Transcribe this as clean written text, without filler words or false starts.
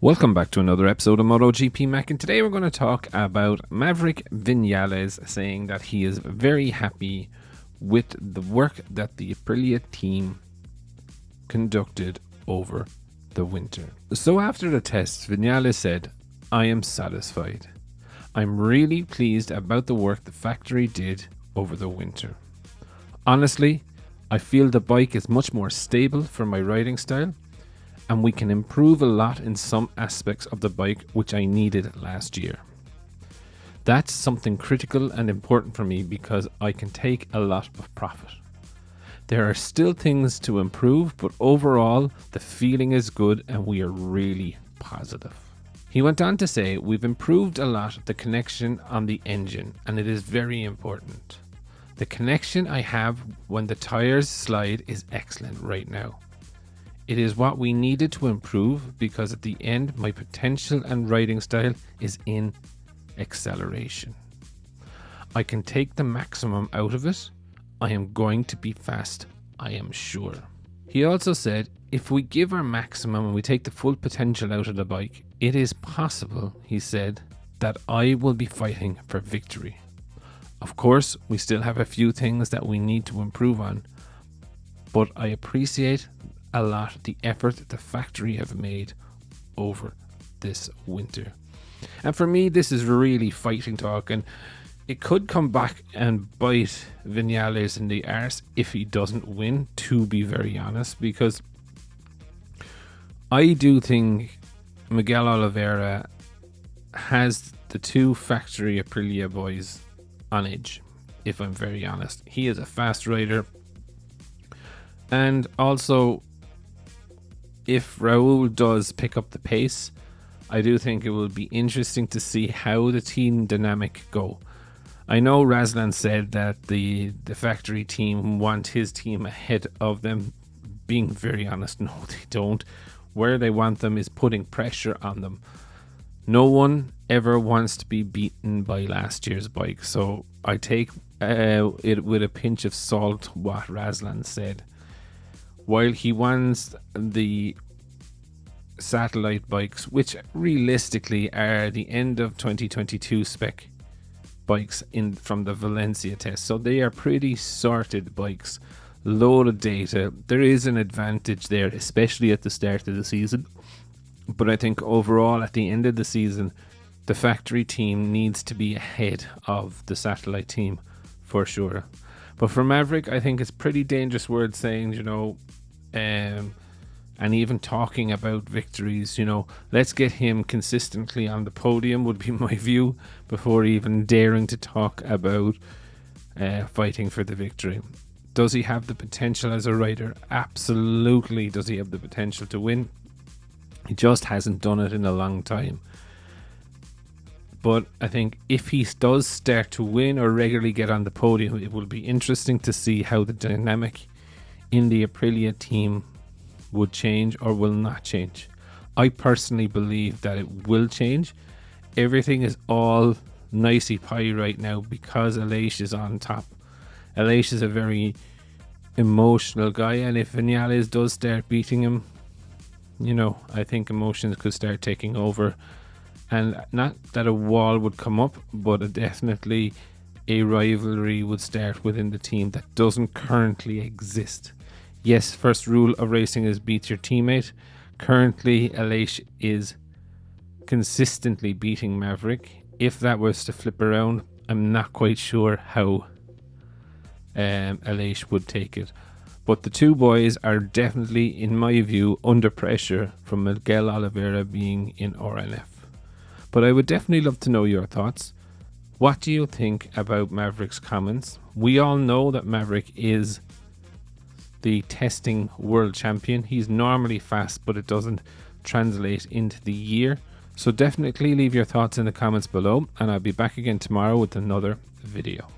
Welcome back to another episode of Motogp Mac, and today we're going to talk about Maverick Viñales saying that he is very happy with the work that the Aprilia team conducted over the winter. So after the test, Viñales said, "I am satisfied. I'm really pleased about the work the factory did over the winter. Honestly, I feel the bike is much more stable for my riding style, and we can improve a lot in some aspects of the bike which I needed last year. That's something critical and important for me because I can take a lot of profit. There are still things to improve, but overall the feeling is good and we are really positive." He went on to say, "We've improved a lot the connection on the engine, and it is very important. The connection I have when the tires slide is excellent right now. It is what we needed to improve because at the end my potential and riding style is in acceleration. I can take the maximum out of it. I am going to be fast, I am sure." He also said, "If we give our maximum and we take the full potential out of the bike, it is possible," he said, "that I will be fighting for victory. Of course, we still have a few things that we need to improve on, but I appreciate a lot the effort the factory have made over this winter." And for me, this is really fighting talk, and it could come back and bite Viñales in the arse if he doesn't win, to be very honest, because I do think Miguel Oliveira has the two factory Aprilia boys on edge, if I'm very honest. He is a fast rider, and also if Raul does pick up the pace, I do think it will be interesting to see how the team dynamic go. I know Razlan said that the factory team want his team ahead of them. Being very honest, no, they don't. Where they want them is putting pressure on them. No one ever wants to be beaten by last year's bike, so I take it with a pinch of salt what Razlan said. While he wants the satellite bikes, which realistically are the end of 2022 spec bikes from the Valencia test, so they are pretty sorted bikes, load of data. There is an advantage there, especially at the start of the season, but I think overall at the end of the season the factory team needs to be ahead of the satellite team for sure. But for Maverick, I think it's pretty dangerous word saying, and even talking about victories, let's get him consistently on the podium would be my view before even daring to talk about fighting for the victory. Does he have the potential as a rider? Absolutely. Does he have the potential to win? He just hasn't done it in a long time. But I think if he does start to win or regularly get on the podium, it will be interesting to see how the dynamic in the Aprilia team would change or will not change. I personally believe that it will change. Everything is all nicey pie right now because Aleix is on top. Aleix is a very emotional guy, and if Viñales does start beating him, I think emotions could start taking over. And not that a wall would come up, but definitely a rivalry would start within the team that doesn't currently exist. Yes, first rule of racing is beat your teammate. Currently, Aleix is consistently beating Maverick. If that was to flip around, I'm not quite sure how Aleix would take it. But the two boys are definitely, in my view, under pressure from Miguel Oliveira being in RNF. But I would definitely love to know your thoughts. What do you think about Maverick's comments? We all know that Maverick is the testing world champion. He's normally fast, but it doesn't translate into the year. So definitely leave your thoughts in the comments below, and I'll be back again tomorrow with another video.